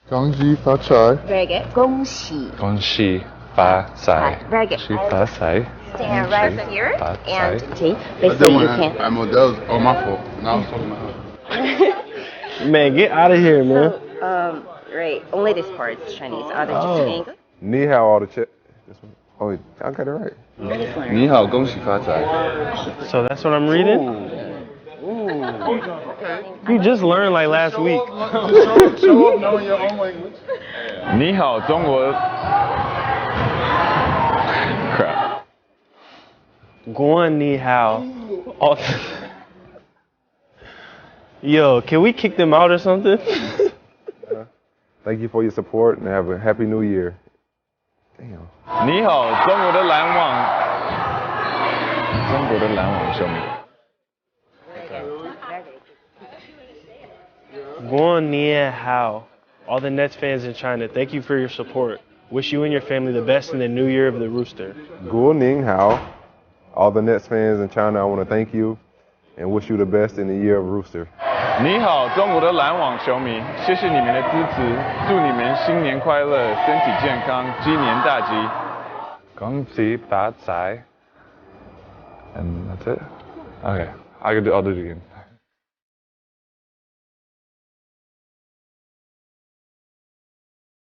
恭喜发财。 Very good. 恭喜恭喜发财。 Very good. 恭喜发财。 Stand right here. 发 And 财。 see, basically you can. That was my fault. No, I was talking about her. Man, get out of here, man. Right. Only this part is Chinese. Other just Oh. English. Ni hao all the check. Oh, I got it right. 你好，恭喜发财。 So that's what I'm reading? You just learned like last week. Show up knowing your own language. 你好，中国。Crap. Guan Ni Hao. Oh. Yo, can we kick them out or something? Thank you for your support and have a happy new year. Damn. 你好，中国的篮网。中国的篮网球迷。 Guan Ni Hao. All the Nets fans in China, thank you for your support. Wish you and your family the best in the new year of the Rooster. Guo Ning Hao. All the Nets fans in China, I want to thank you and wish you the best in the year of Rooster. 你好，中国的篮网球迷，谢谢你们的支持，祝你们新年快乐，身体健康，鸡年大吉。恭喜发财。And that's it. Okay, I'll do it again.